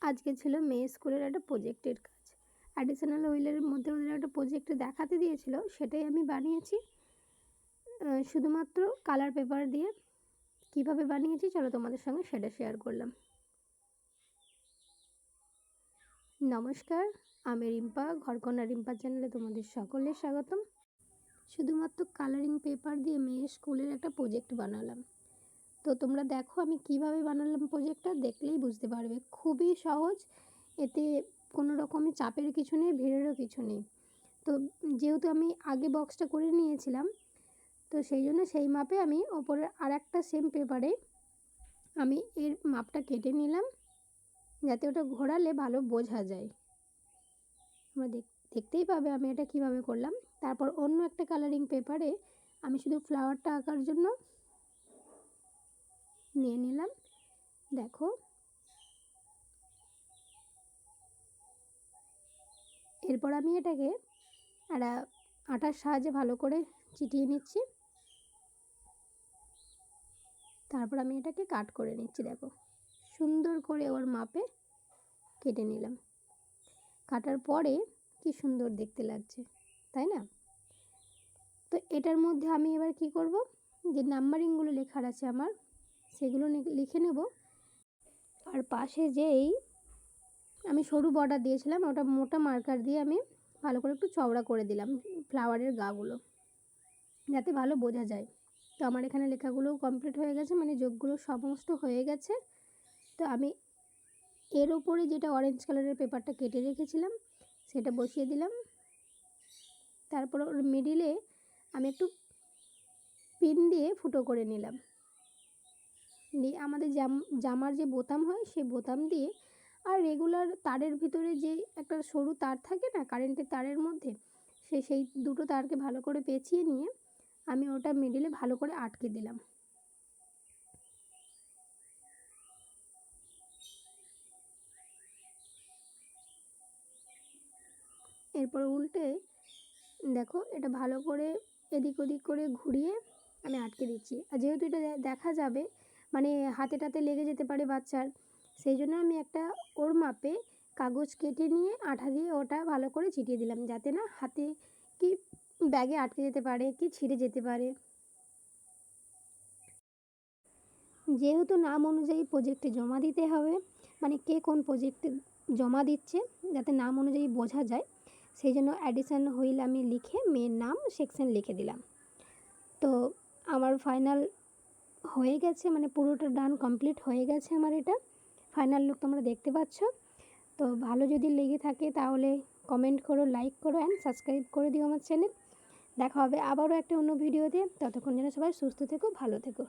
আজকে ছিল মেয়ে স্কুলের একটা প্রজেক্টের কাজ। অ্যাডিশনাল হুইলের মধ্যে ওদের একটা প্রজেক্টে দেখাতে দিয়েছিল, সেটাই আমি বানিয়েছি শুধুমাত্র কালার পেপার দিয়ে। কিভাবে বানিয়েছি চলো তোমাদের সঙ্গে সেটা শেয়ার করলাম। নমস্কার, আমি রিম্পা, ঘরকন্যা রিম্পা চ্যানেলে তোমাদের সকলের স্বাগতম। শুধুমাত্র কালারিং পেপার দিয়ে মেয়ের স্কুলের একটা প্রজেক্ট বানালাম। তো তোমরা দেখো আমি কিভাবে বানালাম প্রজেক্টটা, দেখলেই বুঝতে পারবে। খুবই সহজ, এতে কোনো রকমের চাপের কিছু নেই, ভিড়েরও কিছু নেই। তো যেহেতু আমি আগে বক্সটা করে নিয়েছিলাম, তো সেই জন্য সেই মাপে আমি ওপরের আর একটা সেম পেপারে আমি এর মাপটা কেটে নিলাম, যাতে ওটা ঘোরালে ভালো বোঝা যায়। তোমরা দেখতেই পাবে আমি এটা কিভাবে করলাম। তারপর অন্য একটা কালারিং পেপারে আমি শুধু ফ্লাওয়ারটা আঁকার জন্য নিয়ে নিলাম। দেখো, এরপর আমি এটাকে একটা আটার সাহায্যে ভালো করে চিটিয়ে নিচ্ছি। তারপর আমি এটাকে কাট করে নিচ্ছি। দেখো, সুন্দর করে ওর মাপে কেটে নিলাম। কাটার পরে কি সুন্দর দেখতে লাগছে, তাই না? তো এটার মধ্যে আমি এবার কি করব, যে নাম্বারিংগুলো লেখার আছে আমার, সেগুলো লিখে নেব। আর পাশে যেই আমি সরু বর্ডার দিয়েছিলাম, ওটা মোটা মার্কার দিয়ে আমি ভালো করে একটু চওড়া করে দিলাম ফ্লাওয়ারের গাগুলো, যাতে ভালো বোঝা যায়। তো আমার এখানে লেখাগুলোও কমপ্লিট হয়ে গেছে, মানে যোগগুলো সমস্ত হয়ে গেছে। তো আমি এর ওপরে যেটা অরেঞ্জ কালারের পেপারটা কেটে রেখেছিলাম সেটা বসিয়ে দিলাম। তারপর ওর মিডিলে আমি একটু পিন দিয়ে ফুটো করে নিলাম। দিয়ে আমাদের জামার যে বোতাম হয় সেই বোতাম দিয়ে, আর রেগুলার তারের ভিতরে যে একটা সরু তার থাকে না কারেন্টের তারের মধ্যে, সেই দুটো তারকে ভালো করে পেঁচিয়ে নিয়ে আমি ওটা মিডিলে ভালো করে আটকে দিলাম। এরপর উল্টে দেখো, এটা ভালো করে এদিক ওদিক করে ঘুরিয়ে আমি আটকে দিচ্ছি। আর যেহেতু এটা দেখা যাবে, মানে হাতে টাতে লেগে যেতে পারে বাচ্চার, সেই জন্য আমি একটা ওর মাপে কাগজ কেটে নিয়ে আঠা দিয়ে ওটা ভালো করে ছিটিয়ে দিলাম, যাতে না হাতে কি ব্যাগে আটকে যেতে পারে, কি ছিঁড়ে যেতে পারে। যেহেতু নাম অনুযায়ী প্রজেক্টে জমা দিতে হবে, মানে কে কোন প্রজেক্টে জমা দিচ্ছে, যাতে নাম অনুযায়ী বোঝা যায়, সেই জন্য অ্যাডিশন হুইল আমি লিখে মেয়ের নাম সেকশন লিখে দিলাম। তো আমার ফাইনাল হয়ে গেছে, মানে পুরোটা ডান কমপ্লিট হয়ে গেছে আমার। এটা ফাইনাল লুক তোমরা দেখতে পাচ্ছ। তো ভালো যদি লেগে থাকে তাহলে কমেন্ট করো, লাইক করো অ্যান্ড সাবস্ক্রাইব করে দিও আমার চ্যানেল। দেখা হবে আবারও একটা অন্য ভিডিওতে। ততক্ষণ যেন সবাই সুস্থ থেকো, ভালো থেকো।